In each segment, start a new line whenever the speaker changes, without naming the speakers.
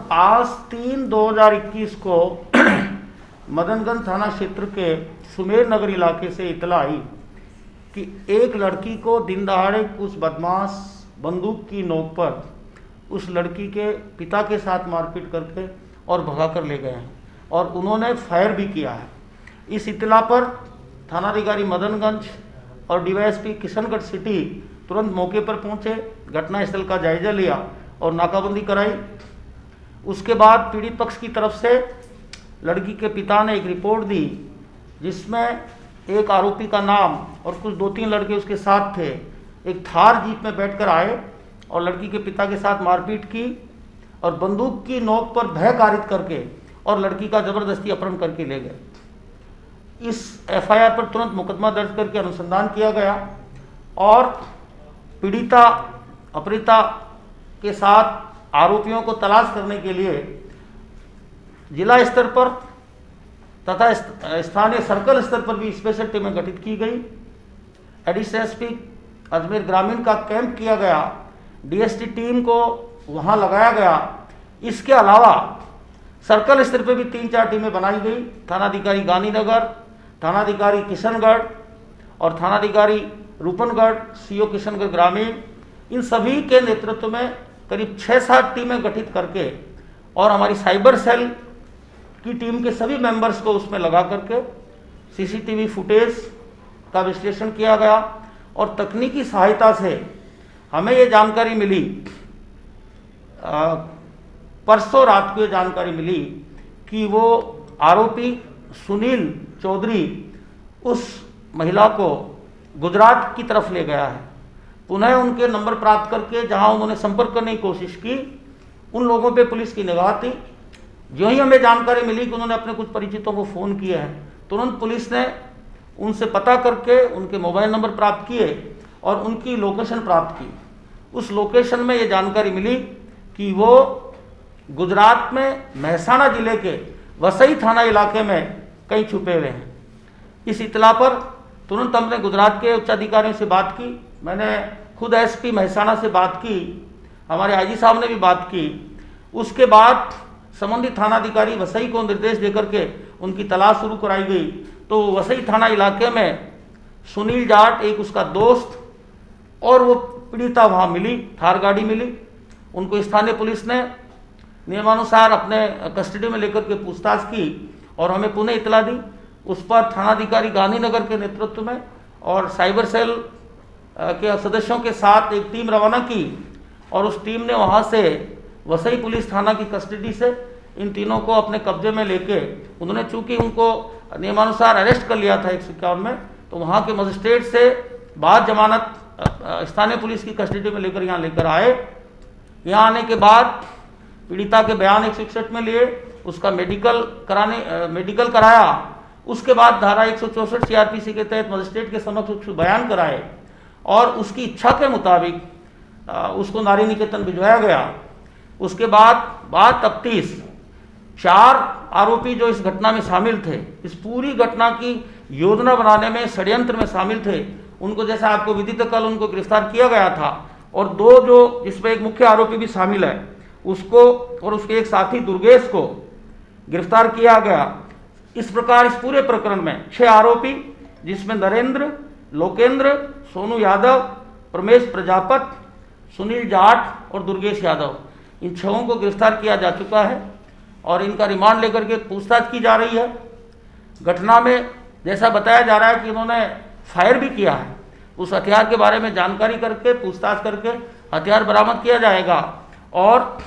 5/3/2021 को मदनगंज थाना क्षेत्र के सुमेर नगर इलाके से इतला आई कि एक लड़की को दिन दहाड़े कुछ बदमाश बंदूक की नोक पर उस लड़की के पिता के साथ मारपीट करके और भगा कर ले गए हैं और उन्होंने फायर भी किया है। इस इतला पर थानाधिकारी मदनगंज और डीवाईएसपी किशनगढ़ सिटी तुरंत मौके पर पहुंचे, घटनास्थल का जायजा लिया और नाकाबंदी कराई। उसके बाद पीड़ित पक्ष की तरफ से लड़की के पिता ने एक रिपोर्ट दी जिसमें एक आरोपी का नाम और कुछ 2-3 लड़के उसके साथ थे, एक थार जीप में बैठकर आए और लड़की के पिता के साथ मारपीट की और बंदूक की नोक पर भय कारित करके और लड़की का जबरदस्ती अपहरण करके ले गए। इस एफआईआर पर तुरंत मुकदमा दर्ज करके अनुसंधान किया गया और पीड़िता अपहृता के साथ आरोपियों को तलाश करने के लिए जिला स्तर पर तथा स्थानीय सर्कल स्तर पर भी स्पेशल टीमें गठित की गई। एडिशनल एसपी अजमेर ग्रामीण का कैंप किया गया, डीएसटी टीम को वहां लगाया गया। इसके अलावा सर्कल स्तर पर भी 3-4 टीमें बनाई गई। थानाधिकारी गांधीनगर, थानाधिकारी किशनगढ़ और थानाधिकारी रूपनगढ़, सीओ किशनगढ़ ग्रामीण, इन सभी के नेतृत्व में करीब 6-7 टीमें गठित करके और हमारी साइबर सेल की टीम के सभी मेंबर्स को उसमें लगा करके सीसीटीवी फुटेज का विश्लेषण किया गया और तकनीकी सहायता से हमें ये जानकारी मिली, परसों रात को ये जानकारी मिली कि वो आरोपी सुनील चौधरी उस महिला को गुजरात की तरफ ले गया है। पुनः उनके नंबर प्राप्त करके जहां उन्होंने संपर्क करने की कोशिश की, उन लोगों पे पुलिस की निगाह थी। जो ही हमें जानकारी मिली कि उन्होंने अपने कुछ परिचितों को फ़ोन किया है, तुरंत पुलिस ने उनसे पता करके उनके मोबाइल नंबर प्राप्त किए और उनकी लोकेशन प्राप्त की। उस लोकेशन में ये जानकारी मिली कि वो गुजरात में मेहसाणा जिले के वसई थाना इलाके में कहीं छुपे हुए हैं। इस इतला पर तुरंत हमने गुजरात के उच्चाधिकारियों से बात की। मैंने खुद एसपी मेहसाणा से बात की, हमारे आईजी साहब ने भी बात की। उसके बाद संबंधित थानाधिकारी वसई को निर्देश देकर के उनकी तलाश शुरू कराई गई। तो वसई थाना इलाके में सुनील जाट, एक उसका दोस्त और वो पीड़िता वहाँ मिली, थार गाड़ी मिली। उनको स्थानीय पुलिस ने नियमानुसार अपने कस्टडी में लेकर के पूछताछ की और हमें पुनः इतला दी। उस पर थानाधिकारी गांधीनगर के नेतृत्व में और साइबर सेल के सदस्यों के साथ एक टीम रवाना की और उस टीम ने वहां से वसई पुलिस थाना की कस्टडी से इन तीनों को अपने कब्जे में लेके, उन्होंने चूंकि उनको नियमानुसार अरेस्ट कर लिया था 151 में, तो वहां के मजिस्ट्रेट से बाद जमानत स्थानीय पुलिस की कस्टडी में लेकर यहाँ लेकर आए। यहाँ आने के बाद पीड़िता के बयान 161 में लिए, उसका मेडिकल कराया। उसके बाद धारा 164 सीआरपीसी के तहत मजिस्ट्रेट के समक्ष उसके बयान कराए और उसकी इच्छा के मुताबिक उसको नारी निकेतन भिजवाया गया। उसके बाद तफ्तीश 4 आरोपी जो इस घटना में शामिल थे, इस पूरी घटना की योजना बनाने में, षड्यंत्र में शामिल थे, उनको जैसा आपको विदित कल उनको गिरफ्तार किया गया था और 2 जो जिसमें एक मुख्य आरोपी भी शामिल है उसको और उसके एक साथी दुर्गेश को गिरफ्तार किया गया। इस प्रकार इस पूरे प्रकरण में 6 आरोपी, जिसमें नरेंद्र, लोकेंद्र, सोनू यादव, प्रमेश प्रजापत, सुनील जाट और दुर्गेश यादव, इन 6 को गिरफ्तार किया जा चुका है और इनका रिमांड लेकर के पूछताछ की जा रही है। घटना में जैसा बताया जा रहा है कि इन्होंने फायर भी किया है। उस हथियार के बारे में जानकारी करके पूछताछ करके हथियार बरामद किया जाएगा और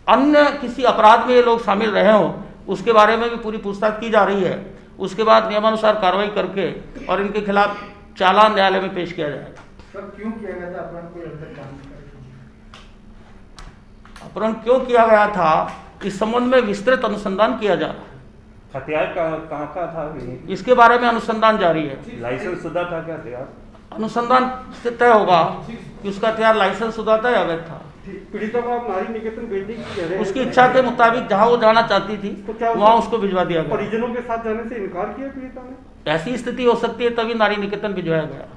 अन्य किसी अपराध में ये लोग शामिल रहे हों उसके बारे में भी पूरी पूछताछ की जा रही है। उसके बाद नियमानुसार कार्रवाई करके और इनके खिलाफ चालान न्यायालय में पेश किया जाएगा।
सर, क्यों किया गया था अपराध?
अपहरण क्यों किया गया था, इस संबंध में विस्तृत अनुसंधान किया जा रहा है।
हथियार कहाँ का था?
इसके बारे में अनुसंधान जारी है।
लाइसेंस शुदा था क्या हथियार?
अनुसंधान से तय होगा कि उसका हथियार लाइसेंस शुदा था या अवैध था।
पीड़िता को आप नारी निकेतन भेजने की कह रहे हैं,
उसकी इच्छा के मुताबिक जहां वो जाना चाहती थी वहां उसको भिजवा दिया गया।
परिजनों के साथ जाने से इनकार किया पीड़िता ने?
ऐसी स्थिति हो सकती है तभी नारी निकेतन भिजवाया गया,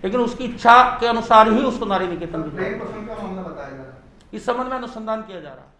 लेकिन उसकी इच्छा के अनुसार ही उसको नारी निकेतन भिजवाया।
इस
इस संबंध में अनुसंधान किया जा रहा है।